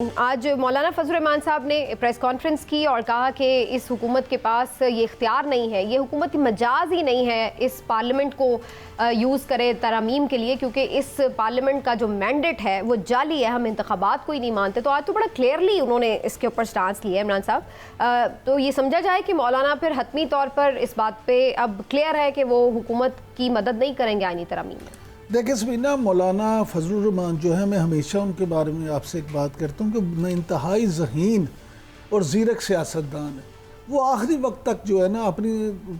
آج مولانا فضل الرحمان صاحب نے پریس کانفرنس کی اور کہا کہ اس حکومت کے پاس یہ اختیار نہیں ہے، یہ حکومت مجاز ہی نہیں ہے اس پارلیمنٹ کو یوز کرے ترامیم کے لیے، کیونکہ اس پارلیمنٹ کا جو مینڈیٹ ہے وہ جعلی ہے، ہم انتخابات کو ہی نہیں مانتے۔ تو آج تو بڑا کلیئرلی انہوں نے اس کے اوپر سٹانس لیا ہے عمران صاحب۔ تو یہ سمجھا جائے کہ مولانا پھر حتمی طور پر اس بات پہ اب کلیئر ہے کہ وہ حکومت کی مدد نہیں کریں گے آئینی ترامیم میں۔ دیکھیں سبینہ، مولانا فضل الرحمان جو ہے، میں ہمیشہ ان کے بارے میں آپ سے ایک بات کرتا ہوں کہ انتہائی ذہین اور زیرک سیاستدان ہے۔ وہ آخری وقت تک جو ہے نا اپنی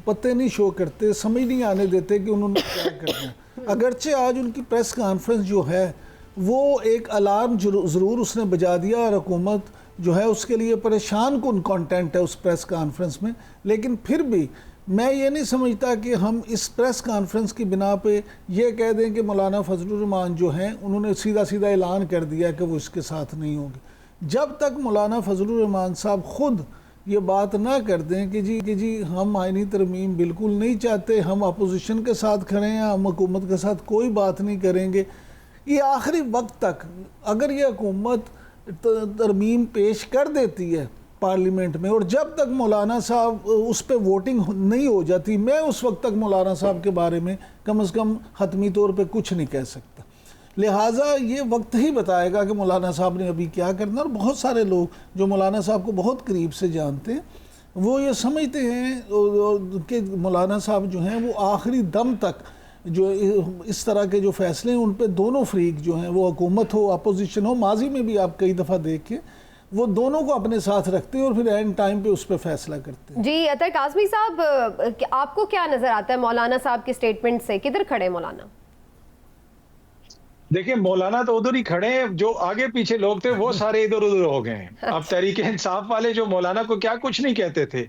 پتے نہیں شو کرتے، سمجھ نہیں آنے دیتے کہ انہوں نے کیا کرنا ہے۔ اگرچہ آج ان کی پریس کانفرنس جو ہے وہ ایک الارم ضرور اس نے بجا دیا، اور حکومت جو ہے اس کے لیے پریشان کن کانٹینٹ ہے اس پریس کانفرنس میں، لیکن پھر بھی میں یہ نہیں سمجھتا کہ ہم اس پریس کانفرنس کی بنا پہ یہ کہہ دیں کہ مولانا فضل الرحمان جو ہیں انہوں نے سیدھا اعلان کر دیا کہ وہ اس کے ساتھ نہیں ہوں گے۔ جب تک مولانا فضل الرحمان صاحب خود یہ بات نہ کر دیں کہ جی ہم آئینی ترمیم بالکل نہیں چاہتے، ہم اپوزیشن کے ساتھ کھڑے ہیں، ہم حکومت کے ساتھ کوئی بات نہیں کریں گے، یہ آخری وقت تک اگر یہ حکومت ترمیم پیش کر دیتی ہے پارلیمنٹ میں، اور جب تک مولانا صاحب اس پہ ووٹنگ نہیں ہو جاتی، میں اس وقت تک مولانا صاحب کے بارے میں کم از کم حتمی طور پہ کچھ نہیں کہہ سکتا۔ لہٰذا یہ وقت ہی بتائے گا کہ مولانا صاحب نے ابھی کیا کرنا، اور بہت سارے لوگ جو مولانا صاحب کو بہت قریب سے جانتے ہیں وہ یہ سمجھتے ہیں کہ مولانا صاحب جو ہیں وہ آخری دم تک جو اس طرح کے جو فیصلے ہیں ان پہ دونوں فریق جو ہیں، وہ حکومت ہو اپوزیشن ہو، ماضی میں بھی آپ کئی دفعہ دیکھیں وہ دونوں کو اپنے ساتھ رکھتے ہیں اور پھر اینڈ ٹائم پہ اس پہ فیصلہ کرتے ہیں۔ جی عطر کاظمی صاحب، آپ کو کیا نظر آتا ہے مولانا صاحب کی سٹیٹمنٹ سے، کدھر کھڑے مولانا؟ دیکھیں مولانا تو ادھر ہی کھڑے ہیں، جو آگے پیچھے لوگ تھے وہ سارے ادھر ادھر ہو گئے ہیں۔ اب تحریک انصاف والے جو مولانا کو کیا کچھ نہیں کہتے تھے،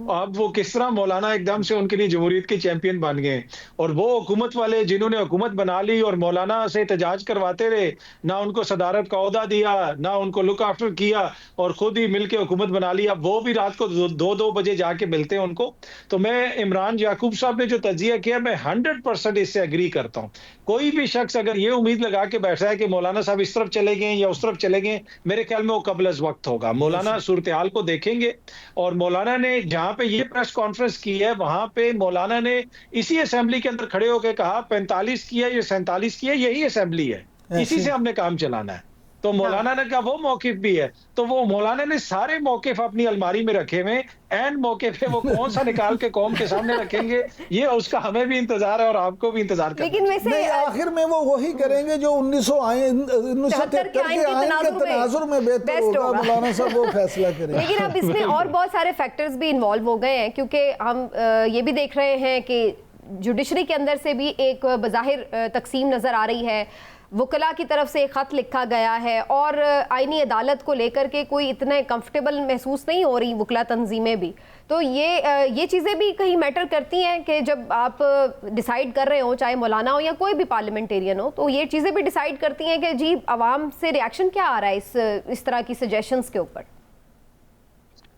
اب وہ کس طرح مولانا ایک دم سے ان کے لیے جمہوریت کے چیمپئن بن گئے، اور وہ حکومت والے جنہوں نے حکومت بنا لی اور مولانا سے احتجاج کرواتے رہے، نہ ان کو صدارت کا عہدہ دیا، نہ ان کو لک آفٹر کیا، اور خود ہی مل کے حکومت بنا لی، اب وہ بھی رات کو 2 بجے جا کے ملتے ہیں ان کو۔ تو میں عمران یعقوب صاحب نے جو تجزیہ کیا، میں 100% اس سے ایگری کرتا ہوں۔ کوئی بھی شخص اگر یہ امید لگا کے بیٹھا ہے کہ مولانا صاحب اس طرف چلے گئے یا اس طرف چلے گئے، میرے خیال میں وہ قبل از وقت ہوگا۔ مولانا صورتحال کو دیکھیں گے، اور مولانا نے جہاں پہ یہ پریس کانفرنس کی ہے وہاں پہ مولانا نے اسی اسمبلی کے اندر کھڑے ہو کے کہا 45 کی ہے یا 47 کی ہے، یہی اسمبلی ہے، اسی سے ہم نے کام چلانا ہے۔ تو مولانا نے کہا وہ موقف بھی ہے، تو وہ مولانا نے سارے موقف اپنی الماری میں رکھے ہوئے، این موقع پہ وہ کون سا نکال کے قوم کے سامنے رکھیں گے، یہ اس کا ہمیں بھی انتظار ہے اور آپ کو بھی انتظار کرنا ہے۔ لیکن ویسے نہیں، آخر میں وہ وہی کریں گے جو 1973 کے آئین کے تناظر میں بہتر ہوگا، مولانا صاحب وہ فیصلہ کریں۔ لیکن اب اس میں اور بہت سارے فیکٹرز بھی انوالو ہو گئے ہیں، کیونکہ ہم یہ بھی دیکھ رہے ہیں کہ جوڈیشری کے اندر سے بھی ایک بظاہر تقسیم نظر آ رہی ہے، وکلاء کی طرف سے ایک خط لکھا گیا ہے، اور آئینی عدالت کو لے کر کے کوئی اتنے کمفرٹیبل محسوس نہیں ہو رہی وکلاء تنظیمیں بھی۔ تو یہ چیزیں بھی کہیں میٹر کرتی ہیں کہ جب آپ ڈیسائیڈ کر رہے ہو، چاہے مولانا ہو یا کوئی بھی پارلیمنٹیرین ہو، تو یہ چیزیں بھی ڈیسائیڈ کرتی ہیں کہ جی عوام سے ریاکشن کیا آ رہا ہے اس طرح کی سجیشنز کے اوپر۔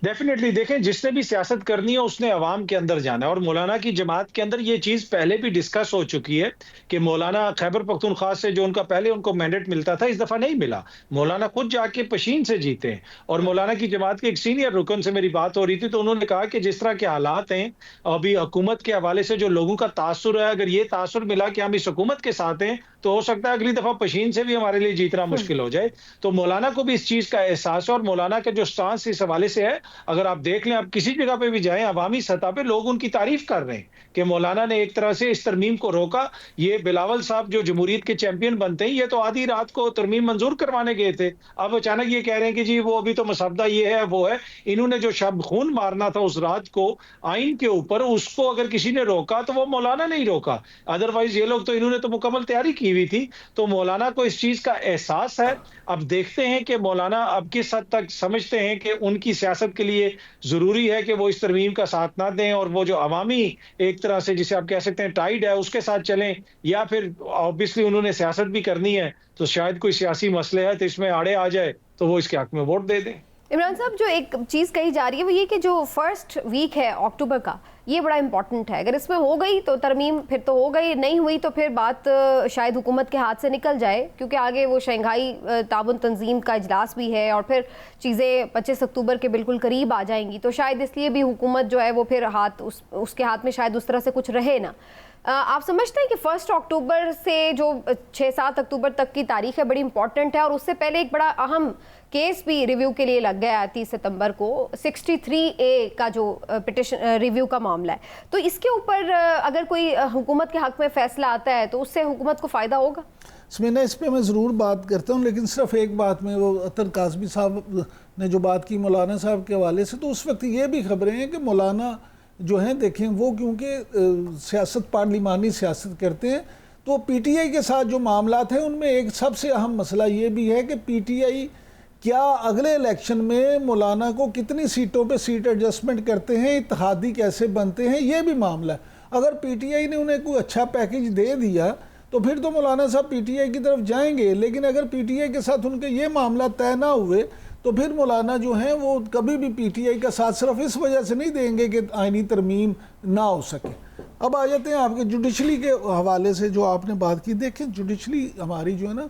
ڈیفینیٹلی دیکھیں، جس نے بھی سیاست کرنی ہے اس نے عوام کے اندر جانا ہے، اور مولانا کی جماعت کے اندر یہ چیز پہلے بھی ڈسکس ہو چکی ہے کہ مولانا خیبر پختونخوا سے جو ان کا پہلے ان کو مینڈیٹ ملتا تھا، اس دفعہ نہیں ملا، مولانا خود جا کے پشین سے جیتے ہیں۔ اور مولانا کی جماعت کے ایک سینئر رکن سے میری بات ہو رہی تھی، تو انہوں نے کہا کہ جس طرح کے حالات ہیں ابھی حکومت کے حوالے سے جو لوگوں کا تاثر ہے، اگر یہ تاثر ملا کہ ہم اس حکومت کے ساتھ ہیں تو ہو سکتا ہے اگلی دفعہ پشین سے بھی ہمارے لیے جیتنا مشکل ہو جائے۔ تو مولانا کو بھی اس چیز کا احساس ہے، اور مولانا کا جو سٹانس اس حوالے سے ہے، اگر آپ دیکھ لیں، آپ کسی جگہ پہ بھی جائیں عوامی سطح پہ لوگ ان کی تعریف کر رہے ہیں کہ مولانا نے ایک طرح سے اس ترمیم کو روکا۔ یہ بلاول صاحب جو جمہوریت کے چیمپئن بنتے ہیں، یہ تو آدھی رات کو ترمیم منظور کروانے گئے تھے، اب اچانک یہ کہہ رہے ہیں کہ جی وہ ابھی تو مسودہ یہ ہے وہ ہے۔ انہوں نے جو شب خون مارنا تھا اس رات کو آئین کے اوپر، اس کو اگر کسی نے روکا تو وہ مولانا نہیں روکا، ادروائز یہ لوگ تو انہوں نے تو مکمل تیاری کی ہوئی تھی۔ تو مولانا کو اس چیز کا احساس ہے۔ اب دیکھتے ہیں کہ مولانا اب کس حد تک سمجھتے ہیں کہ ان کی سیاست کے لیے ضروری ہے کہ وہ اس ترمیم کا ساتھ نہ دیں، اور وہ جو عوامی ایک طرح سے جسے آپ کہہ سکتے ہیں ٹائیڈ ہے اس کے ساتھ چلیں، یا پھر آبویسلی انہوں نے سیاست بھی کرنی ہے تو شاید کوئی سیاسی مسئلہ ہے تو اس میں آڑے آ جائے تو وہ اس کے حق میں ووٹ دے دیں۔ عمران صاحب جو ایک چیز کہی جا رہی ہے وہ یہ کہ جو فرسٹ ویک ہے اکتوبر کا یہ بڑا امپورٹنٹ ہے، اگر اس میں ہو گئی تو ترمیم پھر تو ہو گئی، نہیں ہوئی تو پھر بات شاید حکومت کے ہاتھ سے نکل جائے، کیونکہ آگے وہ شنگھائی تعاون تنظیم کا اجلاس بھی ہے اور پھر چیزیں 25 اکتوبر کے بالکل قریب آ جائیں گی، تو شاید اس لیے بھی حکومت جو ہے وہ پھر اس کے ہاتھ میں شاید اس طرح سے کچھ رہے نا۔ آپ سمجھتے ہیں کہ 1 اکتوبر سے جو 6-7 اکتوبر تک کی تاریخ ہے بڑی امپورٹنٹ ہے، اور اس سے پہلے ایک بڑا اہم کیس بھی ریویو کے لیے لگ گیا ہے 30 ستمبر کو، 63A کا جو پٹیشن ریویو کا معاملہ ہے، تو اس کے اوپر اگر کوئی حکومت کے حق میں فیصلہ آتا ہے تو اس سے حکومت کو فائدہ ہوگا؟ سمینا اس پہ میں ضرور بات کرتا ہوں، لیکن صرف ایک بات میں، وہ عطر کاظمی صاحب نے جو بات کی مولانا صاحب کے حوالے سے، تو اس وقت یہ بھی خبریں ہیں کہ مولانا جو ہیں دیکھیں وہ کیونکہ سیاست پارلیمانی سیاست کرتے ہیں، تو پی ٹی آئی کے ساتھ جو معاملات ہیں ان میں ایک سب سے اہم مسئلہ یہ بھی ہے کہ پی ٹی آئی کیا اگلے الیکشن میں مولانا کو کتنی سیٹوں پہ سیٹ ایڈجسٹمنٹ کرتے ہیں، اتحادی کیسے بنتے ہیں، یہ بھی معاملہ ہے۔ اگر پی ٹی آئی نے انہیں کوئی اچھا پیکیج دے دیا تو پھر تو مولانا صاحب پی ٹی آئی کی طرف جائیں گے، لیکن اگر پی ٹی آئی کے ساتھ ان کے یہ معاملہ طے نہ ہوئے تو پھر مولانا جو ہیں وہ کبھی بھی پی ٹی آئی کا ساتھ صرف اس وجہ سے نہیں دیں گے کہ آئینی ترمیم نہ ہو سکے۔ اب آ جاتے ہیں آپ کے جوڈیشلی کے حوالے سے جو آپ نے بات کی۔ دیکھیں جوڈیشلی ہماری جو ہے نا،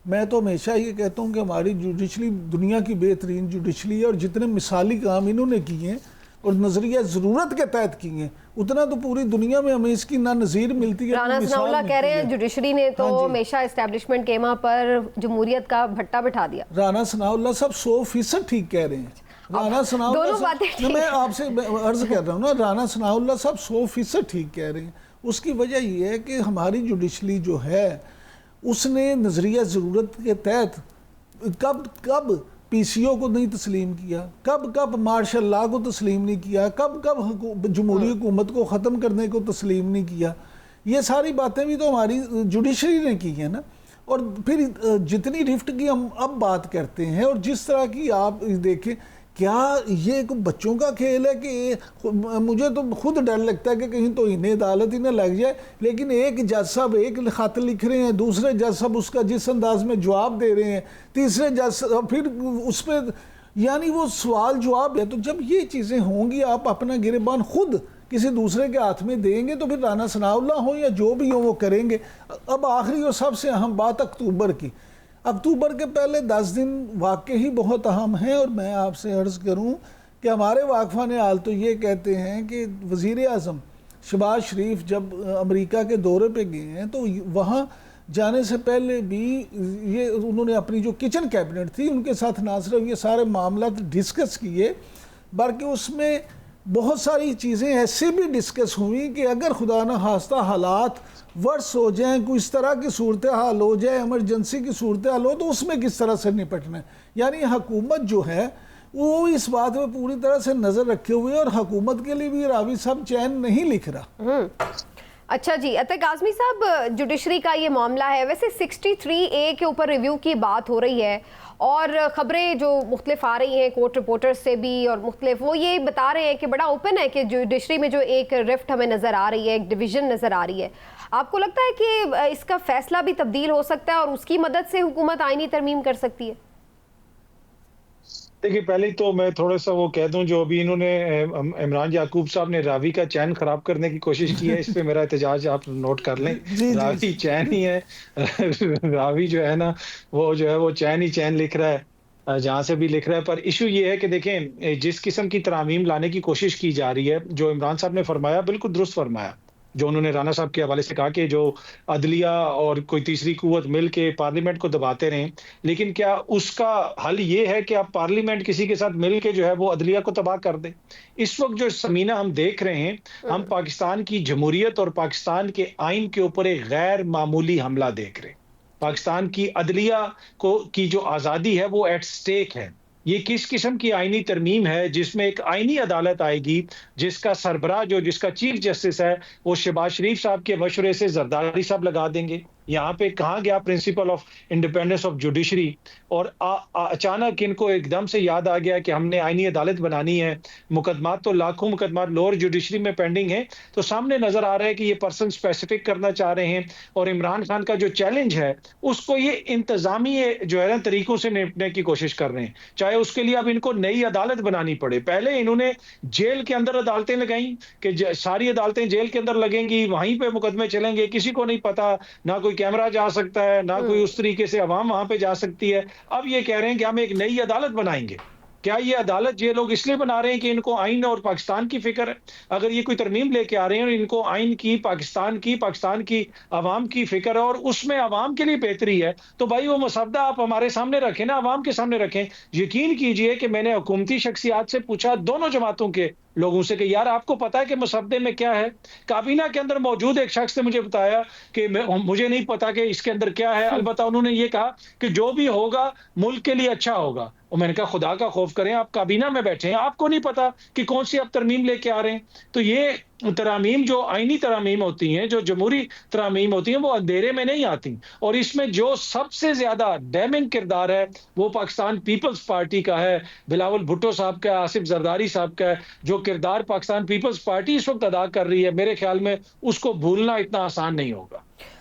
میں تو ہمیشہ یہ کہتا ہوں کہ ہماری جوڈیشلی دنیا کی بہترین جوڈیشلی ہے، اور جتنے مثالی کام انہوں نے کیے ہیں اور نظریہ ضرورت کے تحت کیے ہیں اتنا تو پوری دنیا میں ہمیں اس کی نہ نظیر ملتی ہے۔ رانا ثناء اللہ کہہ رہے ہیں جوڈیشری نے تو ہمیشہ اسٹیبلشمنٹ کے ماں پر جمہوریت کا بھٹا بٹھا دیا۔ رانا ثناء اللہ صاحب 100% ٹھیک کہہ رہے ہیں۔ رانا ثناء اللہ صاحب، میں آپ سے عرض کر رہا ہوں نا، رانا ثناء اللہ صاحب 100% ٹھیک کہہ رہے ہیں۔ اس کی وجہ یہ ہے کہ ہماری جوڈیشلی جو ہے اس نے نظریہ ضرورت کے تحت کب پی سی او کو نہیں تسلیم کیا، کب مارشل لا کو تسلیم نہیں کیا، کب جمہوری حکومت کو ختم کرنے کو تسلیم نہیں کیا، یہ ساری باتیں بھی تو ہماری جوڈیشری نے کی ہیں نا۔ اور پھر جتنی رفٹ کی ہم اب بات کرتے ہیں اور جس طرح کی آپ دیکھیں، کیا یہ ایک بچوں کا کھیل ہے کہ مجھے تو خود ڈر لگتا ہے کہ کہیں تو انہیں عدالت ہی نہ لگ جائے، لیکن ایک جج صاحب ایک خط لکھ رہے ہیں، دوسرے جج صاحب اس کا جس انداز میں جواب دے رہے ہیں، تیسرے جج صاحب پھر اس پہ یعنی وہ سوال جواب ہے۔ تو جب یہ چیزیں ہوں گی، آپ اپنا گریبان خود کسی دوسرے کے ہاتھ میں دیں گے تو پھر رانا ثناء اللہ ہوں یا جو بھی ہوں وہ کریں گے۔ اب آخری اور سب سے اہم بات اکتوبر کی، اکتوبر کے پہلے 10 دن واقعی بہت اہم ہیں، اور میں آپ سے عرض کروں کہ ہمارے واقفان حال تو یہ کہتے ہیں کہ وزیر اعظم شہباز شریف جب امریکہ کے دورے پہ گئے ہیں تو وہاں جانے سے پہلے بھی یہ انہوں نے اپنی جو کچن کیبنٹ تھی ان کے ساتھ نہ صرف یہ سارے معاملات ڈسکس کیے، بلکہ اس میں بہت ساری چیزیں ایسے بھی ڈسکس ہوئی کہ اگر خدا نہ خواستہ حالات ورس ہو جائیں، کوئی اس طرح کی صورتحال ہو جائے، ایمرجنسی کی صورتحال ہو، تو اس میں کس طرح سے نپٹنا ہے۔ یعنی حکومت جو ہے وہ اس بات میں پوری طرح سے نظر رکھے ہوئے، اور حکومت کے لیے بھی راوی صاحب چین نہیں لکھ رہا۔ اچھا جی، عطر کاظمی صاحب، جوڈیشری کا یہ معاملہ ہے، ویسے 63A کے اوپر ریویو کی بات ہو رہی ہے، اور خبریں جو مختلف آ رہی ہیں کورٹ رپورٹر سے بھی اور مختلف، وہ یہ بتا رہے ہیں کہ بڑا اوپن ہے کہ جوڈیشری میں جو ایک رفٹ ہمیں نظر آ رہی ہے، ایک ڈویژن نظر آ رہی ہے، آپ کو لگتا ہے کہ اس کا فیصلہ بھی تبدیل ہو سکتا ہے اور اس کی مدد سے حکومت آئینی ترمیم کر سکتی ہے؟ دیکھیے پہلے تو میں تھوڑا سا وہ کہہ دوں، جو ابھی انہوں نے عمران یعقوب صاحب نے راوی کا چین خراب کرنے کی کوشش کی ہے، اس پہ میرا احتجاج آپ نوٹ کر لیں۔ راوی چین ہی ہے، راوی جو ہے نا وہ جو ہے وہ چین ہی چین لکھ رہا ہے جہاں سے بھی لکھ رہا ہے۔ پر ایشو یہ ہے کہ دیکھیں جس قسم کی ترامیم لانے کی کوشش کی جا رہی ہے، جو عمران صاحب نے فرمایا بالکل درست فرمایا، جو انہوں نے رانا صاحب کے حوالے سے کہا کہ جو عدلیہ اور کوئی تیسری قوت مل کے پارلیمنٹ کو دباتے رہیں، لیکن کیا اس کا حل یہ ہے کہ اب پارلیمنٹ کسی کے ساتھ مل کے جو ہے وہ عدلیہ کو تباہ کر دے؟ اس وقت جو سمینہ ہم دیکھ رہے ہیں، ہم پاکستان کی جمہوریت اور پاکستان کے آئین کے اوپر ایک غیر معمولی حملہ دیکھ رہے ہیں۔ پاکستان کی عدلیہ کی جو آزادی ہے وہ ایٹ سٹیک ہے۔ یہ کس قسم کی آئینی ترمیم ہے جس میں ایک آئینی عدالت آئے گی جس کا سربراہ جس کا چیف جسٹس ہے وہ شہباز شریف صاحب کے مشورے سے زرداری صاحب لگا دیں گے، یہاں پہ کہاں گیا principle of independence of judiciary? اور اچانک ان کو ایک دم سے یاد آ گیا کہ ہم نے آئینی عدالت بنانی ہے. مقدمات تو لاکھوں مقدمات لوور جوڈیشری میں پینڈنگ ہیں. تو سامنے نظر آ رہا ہے کہ یہ پرسن اسپیسیفک کرنا چاہ رہے ہیں. اور عمران خان کا جو چیلنج ہے اس کو یہ انتظامی جو ہے نا طریقوں سے نپٹنے کی کوشش کر رہے ہیں. چاہے اس کے لیے اب ان کو نئی عدالت بنانی پڑے. پہلے انہوں نے جیل کے اندر عدالتیں لگائیں کہ ساری عدالتیں جیل کے اندر لگیں گی, وہیں پہ مقدمے چلیں گے, کسی کو نہیں پتا, نہ کوئی کیمرہ جا سکتا ہے, نہ کوئی اس طریقے سے عوام وہاں پہ جا سکتی ہے. اب یہ کہہ رہے ہیں کہ ہم ایک نئی عدالت بنائیں گے. کیا یہ عدالت یہ لوگ اس لیے بنا رہے ہیں کہ ان کو آئین اور پاکستان کی فکر ہے؟ اگر یہ کوئی ترمیم لے کے آ رہے ہیں اور ان کو آئین کی, پاکستان کی عوام کی فکر ہے اور اس میں عوام کے لیے بہتری ہے, تو بھائی وہ مسودہ آپ ہمارے سامنے رکھیں نا, عوام کے سامنے رکھیں. یقین کیجئے کہ میں نے حکومتی شخصیات سے پوچھا, دونوں جماعتوں کے لوگوں سے, کہ یار آپ کو پتا ہے کہ مسودے میں کیا ہے؟ کابینہ کے اندر موجود ایک شخص نے مجھے بتایا کہ مجھے نہیں پتا کہ اس کے اندر کیا ہے, البتہ انہوں نے یہ کہا کہ جو بھی ہوگا ملک کے لیے اچھا ہوگا. اور میں نے کہا خدا کا خوف کریں, آپ کابینہ میں بیٹھے ہیں, آپ کو نہیں پتا کہ کون سی آپ ترمیم لے کے آ رہے ہیں؟ تو یہ ترامیم جو آئینی ترامیم ہوتی ہیں, جو جمہوری ترامیم ہوتی ہیں, وہ اندھیرے میں نہیں آتی. اور اس میں جو سب سے زیادہ ڈیمنگ کردار ہے وہ پاکستان پیپلز پارٹی کا ہے, بلاول بھٹو صاحب کا, آصف زرداری صاحب کا ہے. جو کردار پاکستان پیپلز پارٹی اس وقت ادا کر رہی ہے, میرے خیال میں اس کو بھولنا اتنا آسان نہیں ہوگا.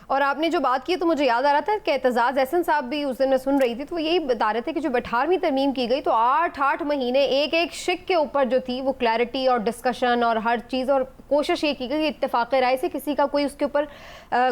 اور آپ نے جو بات کی تو مجھے یاد آ رہا تھا کہ اعتزاز احسن صاحب بھی اس دن میں سن رہی تھی, تو وہ یہی بتا رہے تھے کہ جو 18ویں ترمیم کی گئی تو 8 مہینے ایک شک کے اوپر جو تھی وہ کلیئرٹی اور ڈسکشن اور ہر چیز, اور کوشش یہ کی گئی کہ اتفاق رائے سے کسی کا کوئی اس کے اوپر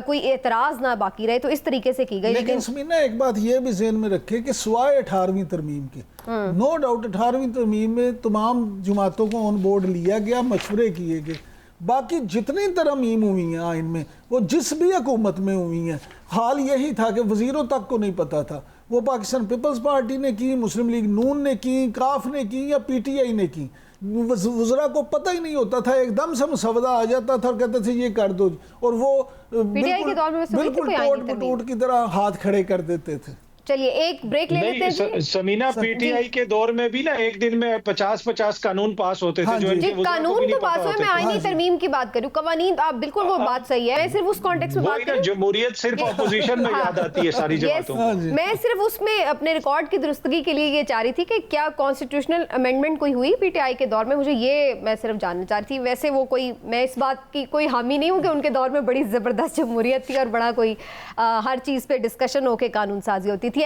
کوئی اعتراض نہ باقی رہے, تو اس طریقے سے کی گئی. لیکن سمینا ایک بات یہ بھی ذہن میں رکھے کہ سوائے 18ویں ترمیم کے, نو ڈاؤٹ 18ویں ترمیم میں تمام جماعتوں کو آن بورڈ لیا گیا, مشورے کیے گئے. باقی جتنی ترمیم ہوئی ہیں آئین میں وہ جس بھی حکومت میں ہوئی ہیں, حال یہی تھا کہ وزیروں تک کو نہیں پتا تھا. وہ پاکستان پیپلز پارٹی نے کی, مسلم لیگ نون نے کی, کاف نے کی یا پی ٹی آئی نے کی, وزراء کو پتہ ہی نہیں ہوتا تھا. ایک دم سے مسودہ آ جاتا تھا اور کہتے تھے یہ کر دو, اور وہ بالکل ٹوٹ پٹوٹ کی طرح ہاتھ کھڑے کر دیتے تھے. چلیے ایک بریک لے لیتے ہیں. سمینا پی ٹی آئی کے دور میں بھی نا ایک دن میں 50 قانون پاس ہوتے تھے. جی قانون تو پاس ہوئے, میں آئینی ترمیم کی بات کروں, قوانین آپ بالکل وہ بات صحیح ہے, میں صرف اس کانٹیکس میں بات کروں. جمہوریت صرف اپوزیشن میں یاد آتی ہے ساری جماعتوں کو. میں صرف اس میں اپنے ریکارڈ کی درستگی کے لیے یہ چاہ رہی تھی کہ کیا کانسٹیٹیوشنل امینڈمنٹ کوئی ہوئی پی ٹی آئی کے دور میں, مجھے یہ میں صرف جاننا چاہ رہی تھی. ویسے وہ کوئی, میں اس بات کی کوئی حامی نہیں ہوں کہ ان کے دور میں بڑی زبردست جمہوریت تھی اور بڑا کوئی ہر چیز پہ ڈسکشن ہو کے قانون سازی ہوتی تھی.